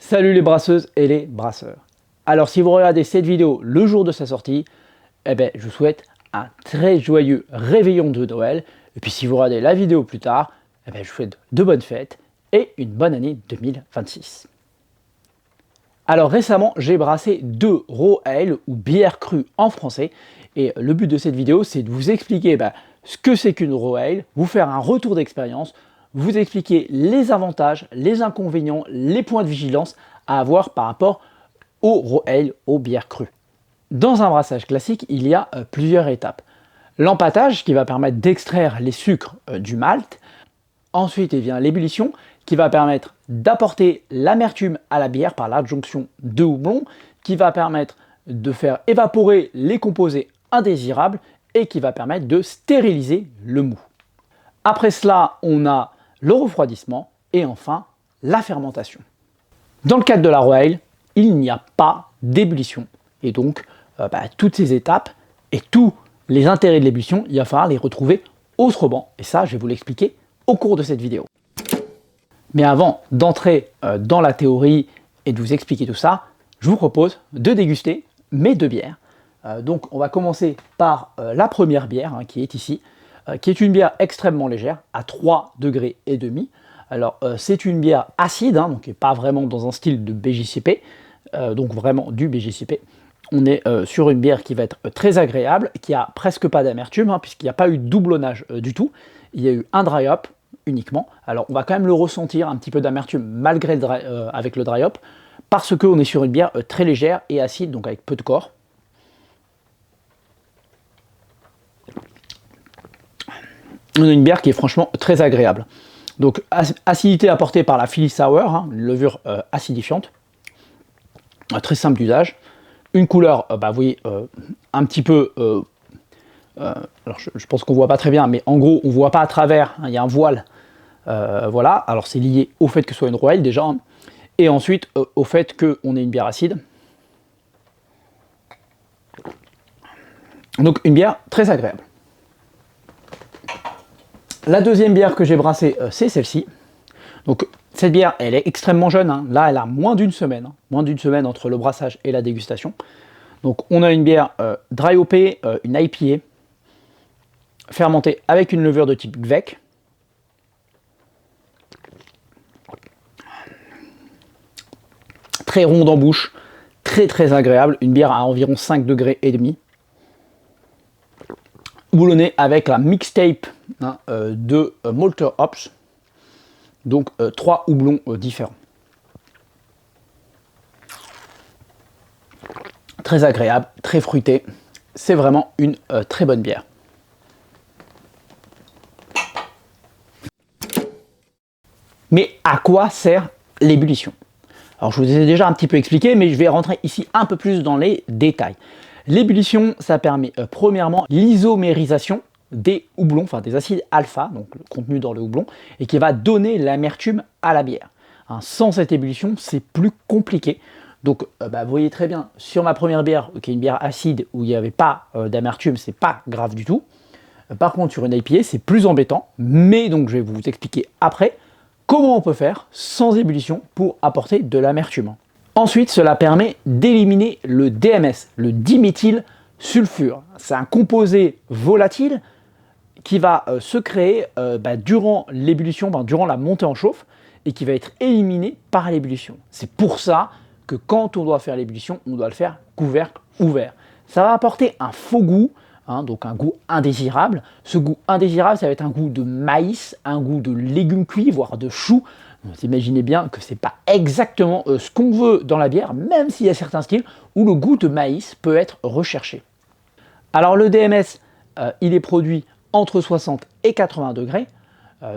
Salut les brasseuses et les brasseurs. Alors si vous regardez cette vidéo le jour de sa sortie, je vous souhaite un très joyeux réveillon de Noël. Et puis si vous regardez la vidéo plus tard, je vous souhaite de bonnes fêtes et une bonne année 2026. Alors récemment, j'ai brassé 2 raw ale ou bière crue en français. Et le but de cette vidéo, c'est de vous expliquer ce que c'est qu'une raw ale, vous faire un retour d'expérience, vous expliquer les avantages, les inconvénients, les points de vigilance à avoir par rapport au raw ale, aux bières crues. Dans un brassage classique, il y a plusieurs étapes. L'empâtage qui va permettre d'extraire les sucres du malt. Ensuite, il vient l'ébullition qui va permettre d'apporter l'amertume à la bière par l'adjonction de houblon, qui va permettre de faire évaporer les composés indésirables et qui va permettre de stériliser le mou. Après cela, on a le refroidissement et enfin la fermentation. Dans le cadre de la raw ale, il n'y a pas d'ébullition. Et donc, toutes ces étapes et tous les intérêts de l'ébullition, il va falloir les retrouver autrement. Et ça, je vais vous l'expliquer au cours de cette vidéo. Mais avant d'entrer dans la théorie et de vous expliquer tout ça, je vous propose de déguster mes 2 bières. Donc on va commencer par la première bière qui est ici, qui est une bière extrêmement légère, à 3,5 degrés. Alors c'est une bière acide, donc qui n'est pas vraiment dans un style de BJCP, donc vraiment du BJCP. On est sur une bière qui va être très agréable, qui a presque pas d'amertume, puisqu'il n'y a pas eu de doublonnage du tout. Il y a eu un dry hop uniquement. Alors on va quand même le ressentir, un petit peu d'amertume malgré avec le dry hop, parce qu'on est sur une bière très légère et acide, donc avec peu de corps. On a une bière qui est franchement très agréable. Donc acidité apportée par la Philly Sour, une levure acidifiante, très simple d'usage. Une couleur, vous voyez, un petit peu... alors je pense qu'on ne voit pas très bien, mais en gros, on ne voit pas à travers, il y a un voile. Voilà, alors c'est lié au fait que ce soit une raw ale déjà, et ensuite au fait qu'on ait une bière acide. Donc une bière très agréable. La deuxième bière que j'ai brassée, c'est celle-ci. Donc cette bière, elle est extrêmement jeune. Là, elle a moins d'une semaine. Moins d'une semaine entre le brassage et la dégustation. Donc on a une bière dry hoppée, une IPA, fermentée avec une levure de type Gvec. Très ronde en bouche, très agréable. Une bière à environ 5,5 degrés. Boulonnée avec la mixtape de Malter Hops, donc 3 houblons différents. Très agréable, très fruité, c'est vraiment une très bonne bière. Mais à quoi sert l'ébullition? Alors je vous ai déjà un petit peu expliqué, mais je vais rentrer ici un peu plus dans les détails. L'ébullition, ça permet premièrement l'isomérisation des houblons, enfin des acides alpha, donc le contenu dans le houblon, et qui va donner l'amertume à la bière. Sans cette ébullition, c'est plus compliqué. Donc vous voyez très bien, sur ma première bière, qui est une bière acide, où il n'y avait pas d'amertume, c'est pas grave du tout. Par contre, sur une IPA, c'est plus embêtant, mais donc je vais vous expliquer après comment on peut faire sans ébullition pour apporter de l'amertume. Ensuite, cela permet d'éliminer le DMS, le diméthylsulfure. C'est un composé volatile qui va se créer durant l'ébullition, durant la montée en chauffe, et qui va être éliminé par l'ébullition. C'est pour ça que quand on doit faire l'ébullition, on doit le faire couvercle ouvert. Ça va apporter un faux goût, donc un goût indésirable. Ce goût indésirable, ça va être un goût de maïs, un goût de légumes cuits, voire de choux. Vous imaginez bien que ce n'est pas exactement ce qu'on veut dans la bière, même s'il y a certains styles où le goût de maïs peut être recherché. Alors le DMS, il est produit entre 60 et 80 degrés,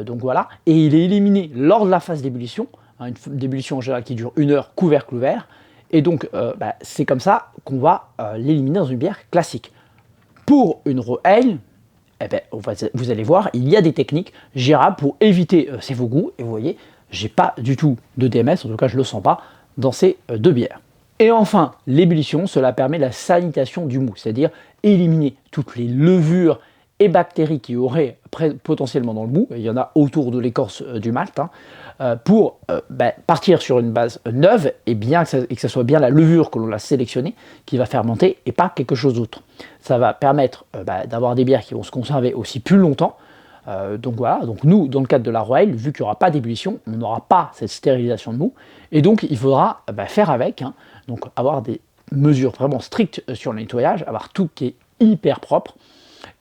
donc voilà, et il est éliminé lors de la phase d'ébullition, une d'ébullition en général qui dure 1 heure, couvercle ouvert, et donc c'est comme ça qu'on va l'éliminer dans une bière classique. Pour une raw ale, vous allez voir, il y a des techniques gérables pour éviter ces faux goûts, et vous voyez, j'ai pas du tout de DMS, en tout cas je le sens pas, dans ces 2 bières. Et enfin, l'ébullition, cela permet la sanitation du mou, c'est-à-dire éliminer toutes les levures et bactéries qui auraient potentiellement dans le mou, il y en a autour de l'écorce du malt, pour partir sur une base neuve et que ce soit bien la levure que l'on a sélectionnée qui va fermenter et pas quelque chose d'autre. Ça va permettre d'avoir des bières qui vont se conserver aussi plus longtemps. Donc voilà, donc nous, dans le cadre de la Royal, vu qu'il n'y aura pas d'ébullition, on n'aura pas cette stérilisation de mou, et donc il faudra faire avec, donc avoir des mesures vraiment strictes sur le nettoyage, avoir tout qui est hyper propre,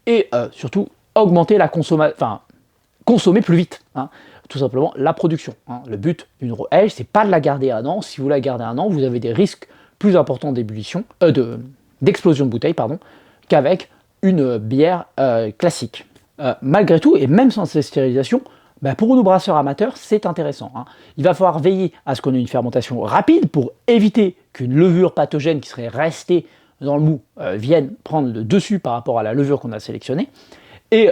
et surtout augmenter la consommation, enfin consommer plus vite, tout simplement la production. Le but d'une Royal, c'est pas de la garder un an. Si vous la gardez un an, vous avez des risques plus importants d'explosion de bouteille, qu'avec une bière classique. Malgré tout, et même sans cette stérilisation, pour nos brasseurs amateurs, c'est intéressant. Il va falloir veiller à ce qu'on ait une fermentation rapide pour éviter qu'une levure pathogène qui serait restée dans le mou vienne prendre le dessus par rapport à la levure qu'on a sélectionnée. Et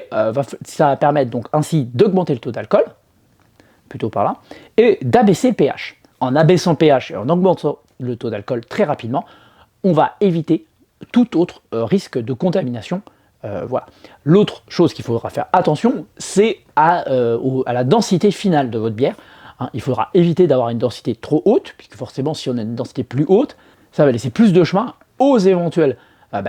ça va permettre donc ainsi d'augmenter le taux d'alcool, plutôt par là, et d'abaisser le pH. En abaissant le pH et en augmentant le taux d'alcool très rapidement, on va éviter tout autre risque de contamination. Voilà. L'autre chose qu'il faudra faire attention, c'est à la densité finale de votre bière. Il faudra éviter d'avoir une densité trop haute, puisque forcément, si on a une densité plus haute, ça va laisser plus de chemin aux éventuelles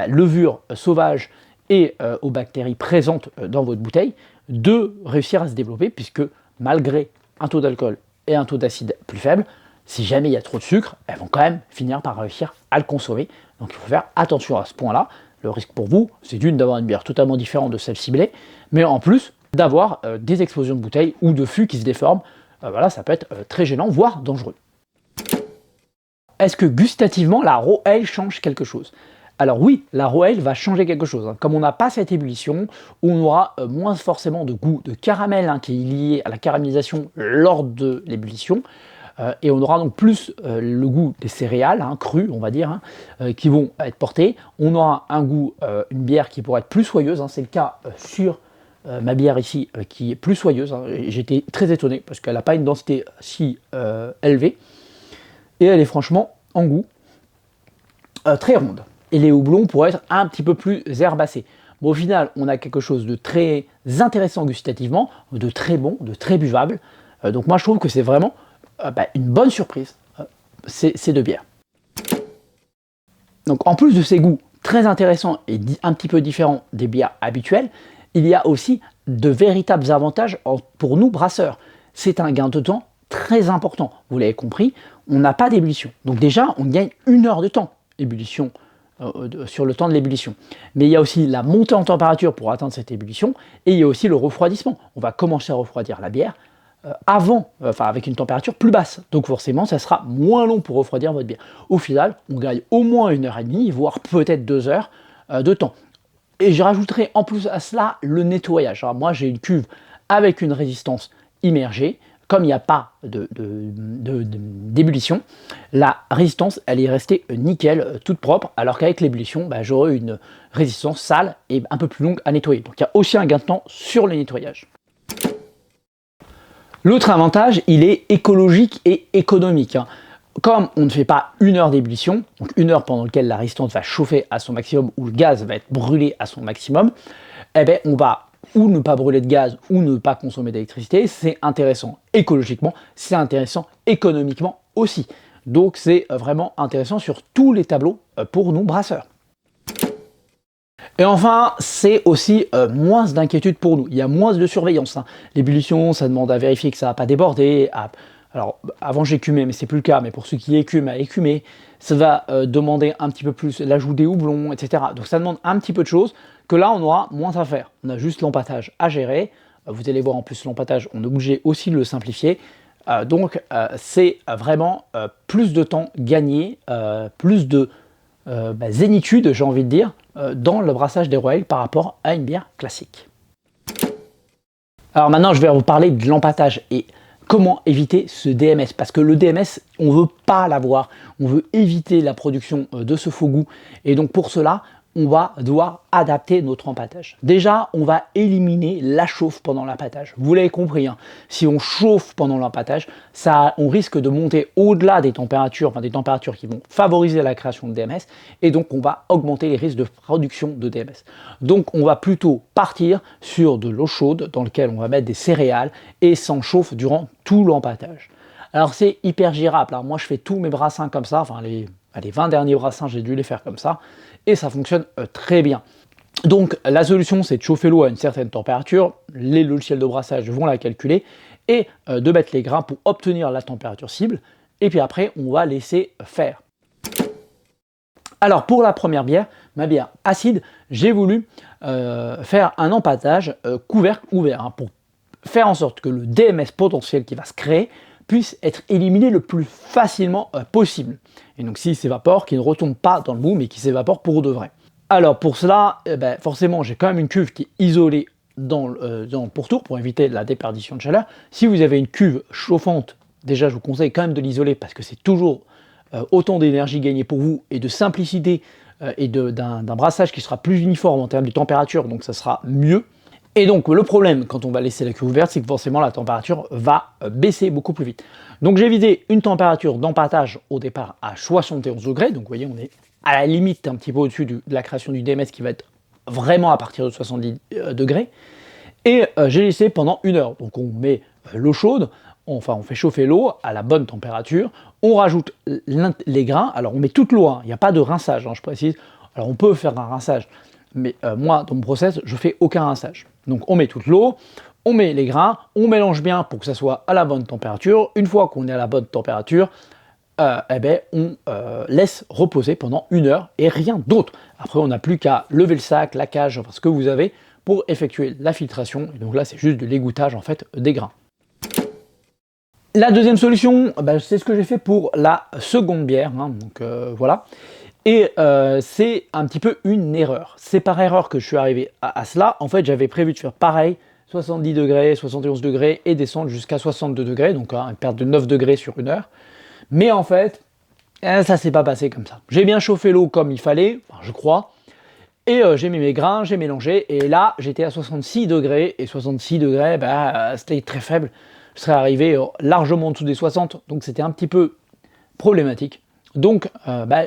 levures sauvages et aux bactéries présentes dans votre bouteille de réussir à se développer, puisque malgré un taux d'alcool et un taux d'acide plus faible, si jamais il y a trop de sucre, elles vont quand même finir par réussir à le consommer. Donc il faut faire attention à ce point-là. Le risque pour vous, c'est d'avoir une bière totalement différente de celle ciblée, mais en plus d'avoir des explosions de bouteilles ou de fûts qui se déforment. Voilà, ça peut être très gênant, voire dangereux. Est-ce que gustativement, la Raw Ale change quelque chose? Alors oui, la Raw Ale va changer quelque chose. Comme on n'a pas cette ébullition, on aura moins forcément de goût de caramel qui est lié à la caramélisation lors de l'ébullition. Et on aura donc plus le goût des céréales, crues, on va dire, qui vont être portées. On aura un goût, une bière qui pourrait être plus soyeuse, c'est le cas sur ma bière ici, qui est plus soyeuse. J'étais très étonné parce qu'elle n'a pas une densité si élevée. Et elle est franchement, en goût, très ronde. Et les houblons pourraient être un petit peu plus herbacés. Bon, au final, on a quelque chose de très intéressant gustativement, de très bon, de très buvable. Donc moi, je trouve que c'est vraiment une bonne surprise, ces deux bières. Donc en plus de ces goûts très intéressants et un petit peu différents des bières habituelles, il y a aussi de véritables avantages pour nous brasseurs. C'est un gain de temps très important, vous l'avez compris, on n'a pas d'ébullition. Donc déjà, on gagne 1 heure de temps, ébullition, sur le temps de l'ébullition. Mais il y a aussi la montée en température pour atteindre cette ébullition, et il y a aussi le refroidissement. On va commencer à refroidir la bière, avec une température plus basse. Donc forcément, ça sera moins long pour refroidir votre bière. Au final, on gagne au moins 1h30, voire peut-être 2 heures de temps. Et je rajouterai en plus à cela le nettoyage. Alors moi, j'ai une cuve avec une résistance immergée. Comme il n'y a pas d'ébullition, la résistance, elle est restée nickel, toute propre, alors qu'avec l'ébullition, j'aurai une résistance sale et un peu plus longue à nettoyer. Donc il y a aussi un gain de temps sur le nettoyage. L'autre avantage, il est écologique et économique. Comme on ne fait pas 1 heure d'ébullition, donc 1 heure pendant laquelle la résistance va chauffer à son maximum, ou le gaz va être brûlé à son maximum, on va ou ne pas brûler de gaz ou ne pas consommer d'électricité. C'est intéressant écologiquement, c'est intéressant économiquement aussi. Donc c'est vraiment intéressant sur tous les tableaux pour nous brasseurs. Et enfin, c'est aussi moins d'inquiétude pour nous. Il y a moins de surveillance. L'ébullition, ça demande à vérifier que ça ne va pas déborder. Alors, avant j'écumais, mais c'est plus le cas. Mais pour ceux qui écument, à écumer, ça va demander un petit peu plus l'ajout des houblons, etc. Donc ça demande un petit peu de choses que là, on aura moins à faire. On a juste l'empâtage à gérer. Vous allez voir en plus l'empâtage, on est obligé aussi de le simplifier. Donc c'est vraiment plus de temps gagné, plus de zénitude, j'ai envie de dire, dans le brassage des Royal par rapport à une bière classique. Alors maintenant, je vais vous parler de l'empâtage et comment éviter ce DMS. Parce que le DMS, on ne veut pas l'avoir. On veut éviter la production de ce faux goût. Et donc pour cela, on va devoir adapter notre empâtage. Déjà, on va éliminer la chauffe pendant l'empâtage. Vous l'avez compris, hein, si on chauffe pendant l'empâtage, on risque de monter au-delà des températures qui vont favoriser la création de DMS, et donc on va augmenter les risques de production de DMS. Donc on va plutôt partir sur de l'eau chaude dans laquelle on va mettre des céréales et sans chauffe durant tout l'empâtage. Alors c'est hyper gérable, hein. Moi je fais tous mes brassins comme ça, enfin les 20 derniers brassins j'ai dû les faire comme ça, et ça fonctionne très bien. Donc la solution c'est de chauffer l'eau à une certaine température, les logiciels de brassage vont la calculer, et de mettre les grains pour obtenir la température cible, et puis après on va laisser faire. Alors pour la première bière, ma bière acide, j'ai voulu faire un empâtage couvercle ouvert, hein, pour faire en sorte que le DMS potentiel qui va se créer puisse être éliminé le plus facilement possible. Et donc s'il s'évapore, qu'il ne retombe pas dans le mou, mais qu'il s'évapore pour de vrai. Alors pour cela, forcément j'ai quand même une cuve qui est isolée dans le pourtour pour éviter la déperdition de chaleur. Si vous avez une cuve chauffante, déjà je vous conseille quand même de l'isoler parce que c'est toujours autant d'énergie gagnée pour vous et de simplicité et d'un brassage qui sera plus uniforme en termes de température, donc ça sera mieux. Et donc le problème quand on va laisser la cuve ouverte, c'est que forcément la température va baisser beaucoup plus vite. Donc j'ai visé une température d'empâtage au départ à 71 degrés, donc vous voyez on est à la limite un petit peu au-dessus de la création du DMS qui va être vraiment à partir de 70 degrés. Et j'ai laissé pendant 1 heure. Donc on met l'eau chaude, on fait chauffer l'eau à la bonne température, on rajoute les grains, alors on met toute l'eau, hein, il n'y a pas de rinçage, hein, je précise. Alors on peut faire un rinçage, mais moi dans mon process je fais aucun rinçage. Donc on met toute l'eau, on met les grains, on mélange bien pour que ça soit à la bonne température. Une fois qu'on est à la bonne température, on laisse reposer pendant 1 heure et rien d'autre. Après on n'a plus qu'à lever le sac, la cage, enfin ce que vous avez pour effectuer la filtration. Et donc là c'est juste de l'égouttage en fait des grains. La deuxième solution, c'est ce que j'ai fait pour la seconde bière, hein, donc voilà. Et c'est un petit peu une erreur. C'est par erreur que je suis arrivé à cela. En fait, j'avais prévu de faire pareil, 70 degrés, 71 degrés et descendre jusqu'à 62 degrés, donc une perte de 9 degrés sur 1 heure. Mais en fait, ça s'est pas passé comme ça. J'ai bien chauffé l'eau comme il fallait, enfin, je crois, et j'ai mis mes grains, j'ai mélangé, et là, j'étais à 66 degrés, et 66 degrés, c'était très faible. Je serais arrivé largement en dessous des 60, donc c'était un petit peu problématique. Donc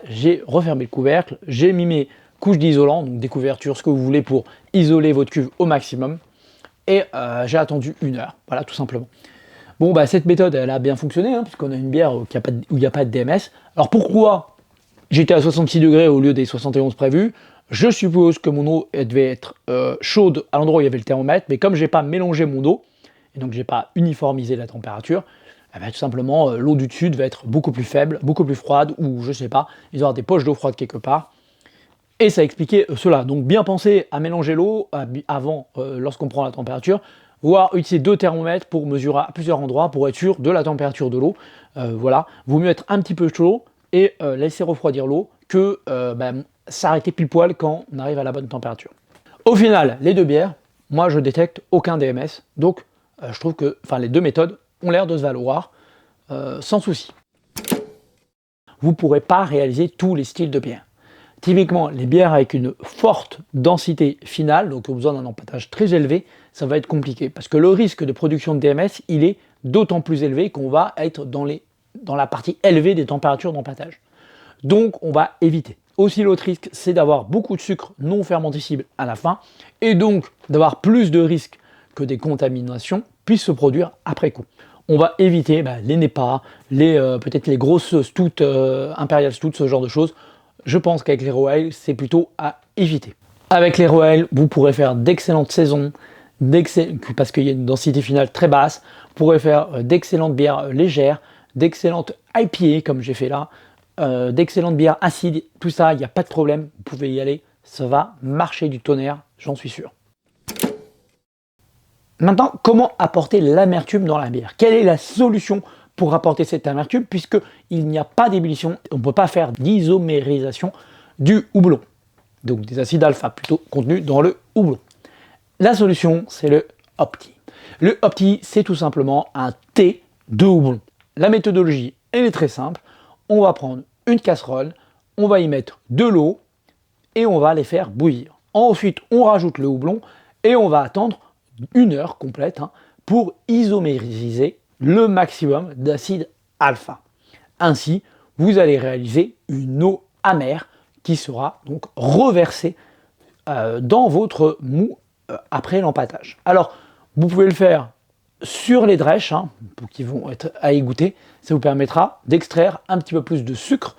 j'ai refermé le couvercle, j'ai mis mes couches d'isolant, donc des couvertures, ce que vous voulez pour isoler votre cuve au maximum, et j'ai attendu 1 heure, voilà tout simplement. Bon cette méthode elle a bien fonctionné, hein, puisqu'on a une bière où il n'y a pas de DMS. Alors pourquoi j'étais à 66 degrés au lieu des 71 prévus? Je suppose que mon eau devait être chaude à l'endroit où il y avait le thermomètre, mais comme j'ai pas mélangé mon eau, et donc j'ai pas uniformisé la température, tout simplement l'eau du dessus va être beaucoup plus faible, beaucoup plus froide, ou je sais pas, il doit y avoir des poches d'eau froide quelque part. Et ça expliquait cela. Donc bien penser à mélanger l'eau avant, lorsqu'on prend la température, voire utiliser 2 thermomètres pour mesurer à plusieurs endroits pour être sûr de la température de l'eau. Voilà, vaut mieux être un petit peu chaud et laisser refroidir l'eau que s'arrêter pile poil quand on arrive à la bonne température. Au final, les 2 bières, moi je détecte aucun DMS, donc je trouve que les 2 méthodes ont l'air de se valoir sans souci. Vous ne pourrez pas réaliser tous les styles de bière. Typiquement, les bières avec une forte densité finale, donc ont besoin d'un empâtage très élevé, ça va être compliqué parce que le risque de production de DMS, il est d'autant plus élevé qu'on va être dans la partie élevée des températures d'empâtage. Donc on va éviter. Aussi l'autre risque, c'est d'avoir beaucoup de sucre non fermentescible à la fin et donc d'avoir plus de risques que des contaminations puissent se produire après coup. On va éviter les NEPA, peut-être les grosses stout, Imperial Stout, ce genre de choses. Je pense qu'avec les Raw Ale, c'est plutôt à éviter. Avec les Raw Ale, vous pourrez faire d'excellentes saisons, parce qu'il y a une densité finale très basse. Vous pourrez faire d'excellentes bières légères, d'excellentes IPA, comme j'ai fait là, d'excellentes bières acides, tout ça, il n'y a pas de problème, vous pouvez y aller, ça va marcher du tonnerre, j'en suis sûr. Maintenant, comment apporter l'amertume dans la bière? Quelle est la solution pour apporter cette amertume, puisqu'il n'y a pas d'ébullition, on ne peut pas faire d'isomérisation du houblon, donc des acides alpha plutôt contenus dans le houblon. La solution, c'est le Opti. Le Opti, c'est tout simplement un thé de houblon. La méthodologie, elle est très simple. On va prendre une casserole, on va y mettre de l'eau, et on va les faire bouillir. Ensuite, on rajoute le houblon et on va attendre 1 heure complète pour isomériser le maximum d'acide alpha. Ainsi, vous allez réaliser une eau amère qui sera donc reversée dans votre mou après l'empâtage. Alors, vous pouvez le faire sur les drèches qui vont être à égoutter. Ça vous permettra d'extraire un petit peu plus de sucre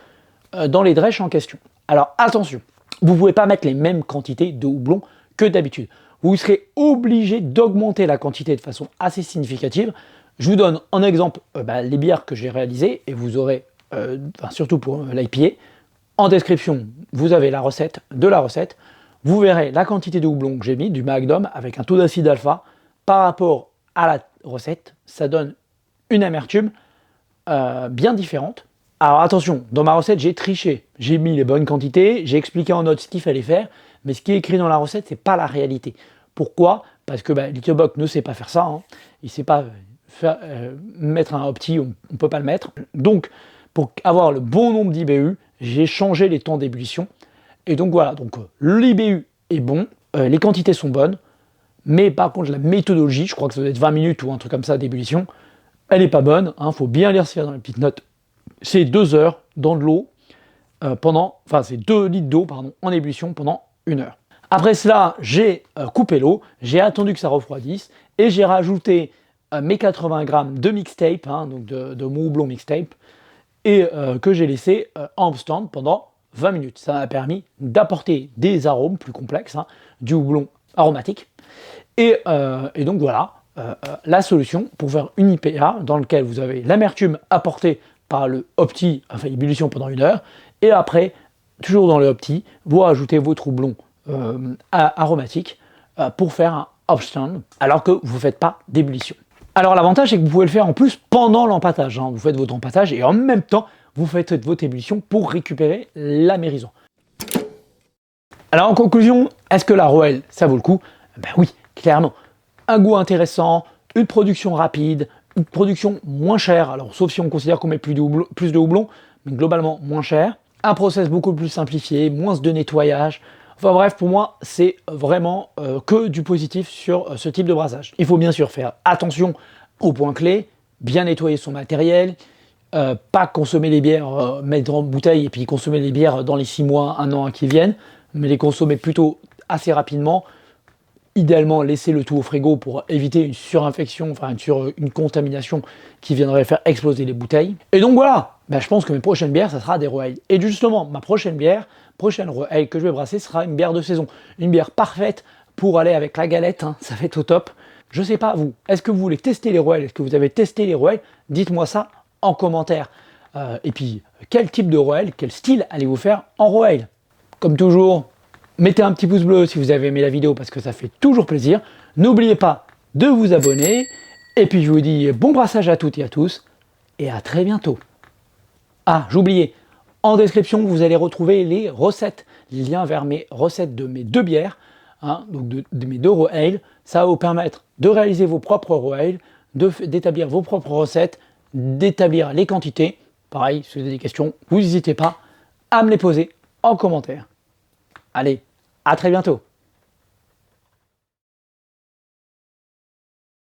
dans les drèches en question. Alors attention, vous ne pouvez pas mettre les mêmes quantités de houblon que d'habitude. Vous serez obligé d'augmenter la quantité de façon assez significative. Je vous donne en exemple les bières que j'ai réalisées et vous aurez, surtout pour l'IPA, en description, vous avez la recette de la recette. Vous verrez la quantité de houblon que j'ai mis, du Magnum, avec un taux d'acide alpha. Par rapport à la recette, ça donne une amertume bien différente. Alors attention, dans ma recette, j'ai triché. J'ai mis les bonnes quantités, j'ai expliqué en note ce qu'il fallait faire, mais ce qui est écrit dans la recette, c'est pas la réalité. Pourquoi? Parce que Littlebox ne sait pas faire ça. Il ne sait pas mettre un opti, on ne peut pas le mettre. Donc, pour avoir le bon nombre d'IBU, j'ai changé les temps d'ébullition. Et donc voilà, donc l'IBU est bon, les quantités sont bonnes, mais par contre la méthodologie, je crois que ça doit être 20 minutes ou un truc comme ça d'ébullition, elle n'est pas bonne, faut bien lire ce qu'il y a dans les petites notes. C'est 2 heures dans de l'eau, c'est 2 litres d'eau en ébullition pendant 1 heure. Après cela, j'ai coupé l'eau, j'ai attendu que ça refroidisse, et j'ai rajouté mes 80 grammes de mixtape, donc de mon houblon mixtape, et que j'ai laissé en stand pendant 20 minutes. Ça m'a permis d'apporter des arômes plus complexes, du houblon aromatique. Et donc voilà, la solution pour faire une IPA dans laquelle vous avez l'amertume apportée par le opti, ébullition pendant 1 heure, et après, toujours dans le opti, vous rajoutez votre houblon aromatique pour faire un off-stand, alors que vous ne faites pas d'ébullition. Alors l'avantage, c'est que vous pouvez le faire en plus pendant l'empâtage. Vous faites votre empâtage et en même temps, vous faites votre ébullition pour récupérer l'amérisant. Alors en conclusion, est-ce que la Roelle, ça vaut le coup? Ben oui, clairement. Un goût intéressant, une production rapide, une production moins chère, alors sauf si on considère qu'on met plus de houblon, mais globalement moins cher. Un process beaucoup plus simplifié, moins de nettoyage. Enfin bref, pour moi, c'est vraiment que du positif sur ce type de brassage. Il faut bien sûr faire attention aux points clés, bien nettoyer son matériel, pas consommer les bières, mettre en bouteille et puis consommer les bières dans les 6 mois, 1 an qui viennent, mais les consommer plutôt assez rapidement. Idéalement, laisser le tout au frigo pour éviter une surinfection, une contamination qui viendrait faire exploser les bouteilles. Et donc voilà, je pense que mes prochaines bières, ça sera des Roelle. Et justement, ma prochaine Roelle que je vais brasser sera une bière de saison. Une bière parfaite pour aller avec la galette, ça va être au top. Je sais pas vous, est-ce que vous voulez tester les Roelle? Est-ce que vous avez testé les Roelle? Dites-moi ça en commentaire. Et puis, quel type de Roelle, quel style allez-vous faire en Roelle? Comme toujours, mettez un petit pouce bleu si vous avez aimé la vidéo parce que ça fait toujours plaisir. N'oubliez pas de vous abonner. Et puis je vous dis bon brassage à toutes et à tous. Et à très bientôt. Ah, j'oubliais. En description, vous allez retrouver les recettes. Les liens vers mes recettes de mes 2 bières. Donc de mes 2 Roelle. Ça va vous permettre de réaliser vos propres Roelle, d'établir vos propres recettes, d'établir les quantités. Pareil, si vous avez des questions, vous n'hésitez pas à me les poser en commentaire. Allez, à très bientôt.